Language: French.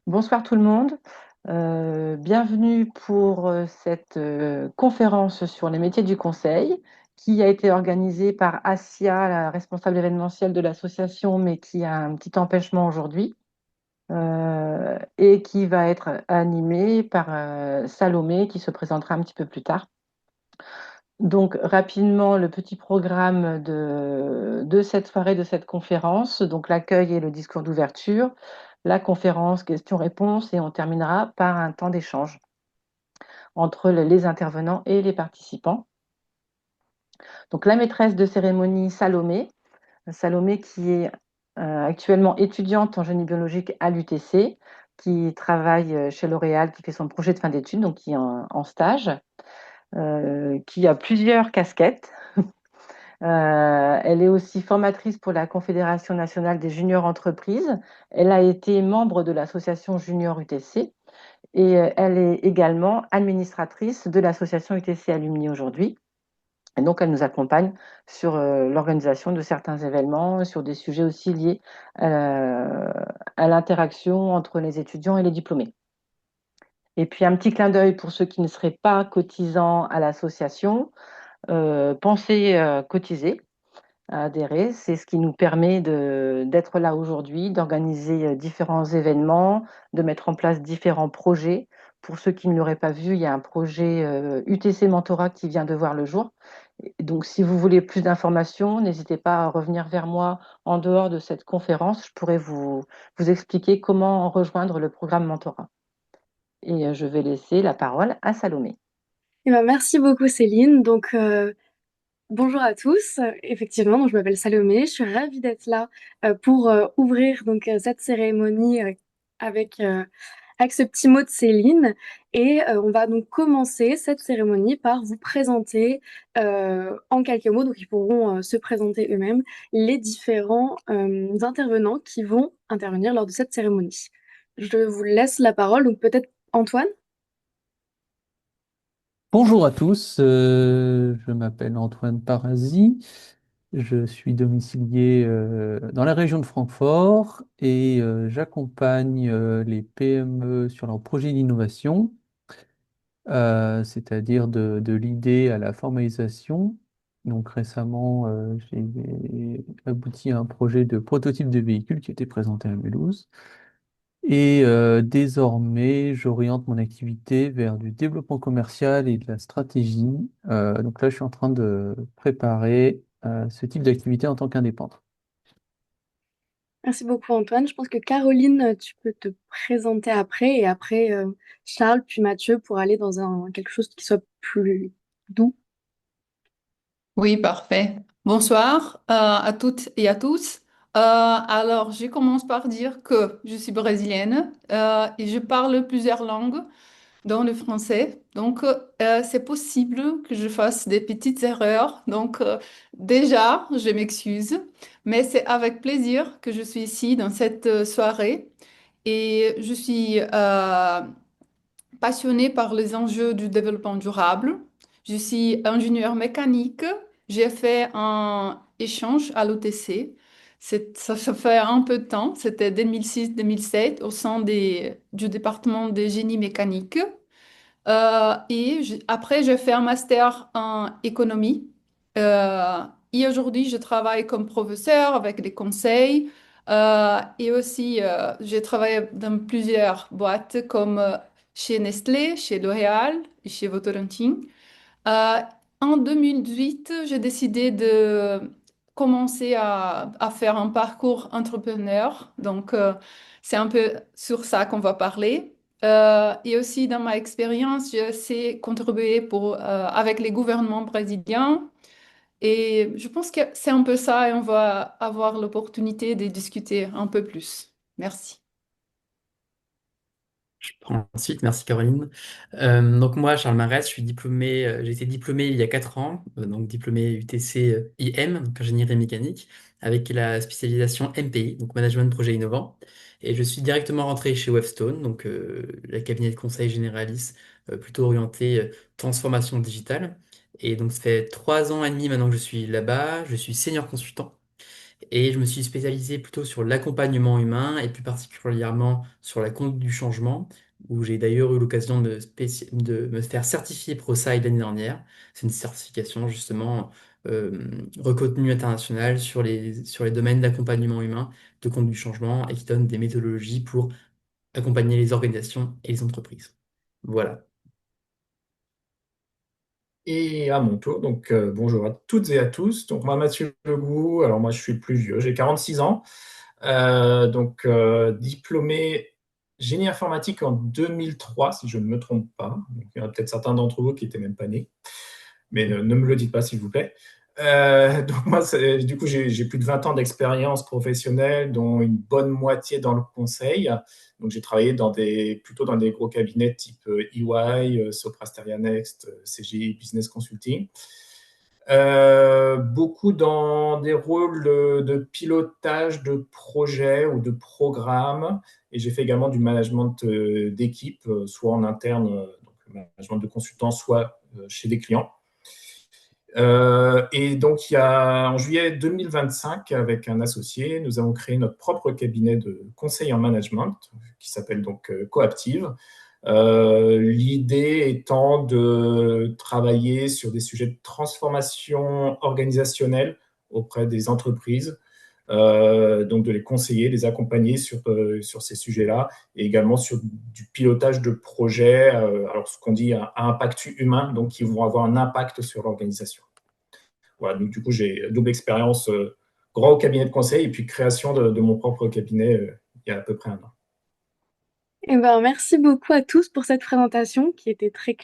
Bonsoir tout le monde. Bienvenue pour cette conférence sur les métiers du conseil qui a été organisée par Asia, la responsable événementielle de l'association, mais qui a un petit empêchement aujourd'hui, et qui va être animée par Salomé qui se présentera un petit peu plus tard. Donc rapidement, le petit programme de cette soirée, de cette conférence, donc l'accueil et le discours d'ouverture, la conférence questions-réponses et on terminera par un temps d'échange entre les intervenants et les participants. Donc la maîtresse de cérémonie Salomé qui est actuellement étudiante en génie biologique à l'UTC, qui travaille chez L'Oréal, qui fait son projet de fin d'études, donc qui est en stage, qui a plusieurs casquettes. Elle est aussi formatrice pour la Confédération nationale des juniors entreprises. Elle a été membre de l'association Junior UTC et elle est également administratrice de l'association UTC Alumni aujourd'hui. Et donc, elle nous accompagne sur l'organisation de certains événements, sur des sujets aussi liés à l'interaction entre les étudiants et les diplômés. Et puis, un petit clin d'œil pour ceux qui ne seraient pas cotisants à l'association. Pensez cotiser, à adhérer. C'est ce qui nous permet d'être là aujourd'hui, d'organiser différents événements, de mettre en place différents projets. Pour ceux qui ne l'auraient pas vu, il y a un projet UTC Mentorat qui vient de voir le jour. Donc, si vous voulez plus d'informations, n'hésitez pas à revenir vers moi en dehors de cette conférence. Je pourrais vous expliquer comment rejoindre le programme Mentorat. Et je vais laisser la parole à Salomé. Eh ben, merci beaucoup Céline. Bonjour à tous. Effectivement, je m'appelle Salomé. Je suis ravie d'être là pour ouvrir cette cérémonie avec, euh, avec ce petit mot de Céline. On va donc commencer cette cérémonie par vous présenter en quelques mots, donc ils pourront se présenter eux-mêmes, les différents intervenants qui vont intervenir lors de cette cérémonie. Je vous laisse la parole, donc peut-être Antoine. Bonjour à tous, je m'appelle Antoine Parasi, je suis domicilié dans la région de Francfort et j'accompagne les PME sur leurs projets d'innovation, c'est-à-dire de l'idée à la formalisation. Donc récemment, j'ai abouti à un projet de prototype de véhicule qui a été présenté à Mulhouse. Et désormais, j'oriente mon activité vers du développement commercial et de la stratégie. Donc là, je suis en train de préparer ce type d'activité en tant qu'indépendant. Merci beaucoup Antoine. Je pense que Caroline, tu peux te présenter après et après Charles puis Mathieu pour aller dans quelque chose qui soit plus doux. Oui, parfait. Bonsoir à toutes et à tous. Alors, je commence par dire que je suis brésilienne et je parle plusieurs langues, dont le français. Donc, c'est possible que je fasse des petites erreurs. Donc, déjà, je m'excuse, mais c'est avec plaisir que je suis ici dans cette soirée et je suis passionnée par les enjeux du développement durable. Je suis ingénieure mécanique. J'ai fait un échange à l'OTC. Ça fait un peu de temps, c'était 2006-2007 au sein du département de génie mécanique. Après, j'ai fait un master en économie. Et aujourd'hui, je travaille comme professeur avec des conseils. Et aussi, j'ai travaillé dans plusieurs boîtes comme chez Nestlé, chez L'Oréal et chez Votorantim. Euh, En 2018, j'ai décidé de commencer à faire un parcours entrepreneur. Donc, c'est un peu sur ça qu'on va parler. Et aussi, dans ma expérience, je sais contribuer avec les gouvernements brésiliens. Et je pense que c'est un peu ça et on va avoir l'opportunité de discuter un peu plus. Merci. Je prends ensuite, merci Caroline. Donc moi, Charles Marès, je suis diplômé, j'ai été diplômé il y a 4 ans, donc diplômé UTC IM, donc ingénierie mécanique, avec la spécialisation MPI, donc management de projet innovant. Et je suis directement rentré chez Webstone, donc la cabinet de conseil généraliste, plutôt orienté transformation digitale. Et donc ça fait 3 ans et demi maintenant que je suis là-bas, je suis senior consultant. Et je me suis spécialisé plutôt sur l'accompagnement humain et plus particulièrement sur la conduite du changement, où j'ai d'ailleurs eu l'occasion de me faire certifier ProSci l'année dernière. C'est une certification justement reconnue internationale sur les domaines d'accompagnement humain, de conduite du changement et qui donne des méthodologies pour accompagner les organisations et les entreprises. Voilà. Et à mon tour, donc bonjour à toutes et à tous. Donc moi, Mathieu Legout, alors moi je suis plus vieux, j'ai 46 ans, diplômé génie informatique en 2003, si je ne me trompe pas. Donc, il y en a peut-être certains d'entre vous qui n'étaient même pas nés, mais ne me le dites pas s'il vous plaît. Donc moi, du coup, j'ai plus de 20 ans d'expérience professionnelle, dont une bonne moitié dans le conseil. Donc j'ai travaillé plutôt dans des gros cabinets type EY, Sopra Steria Next, CGI Business Consulting. Beaucoup dans des rôles de pilotage de projets ou de programmes. Et j'ai fait également du management d'équipe, soit en interne, donc management de consultants, soit chez des clients. Et donc, en juillet 2025, avec un associé, nous avons créé notre propre cabinet de conseil en management qui s'appelle donc Coaptive. L'idée étant de travailler sur des sujets de transformation organisationnelle auprès des entreprises, donc de les conseiller, les accompagner sur ces sujets-là, et également sur du pilotage de projets, alors ce qu'on dit à impact humain, donc qui vont avoir un impact sur l'organisation. Voilà, donc du coup, j'ai double expérience, grand cabinet de conseil et puis création de mon propre cabinet il y a à peu près un an. Eh ben, merci beaucoup à tous pour cette présentation qui était très claire.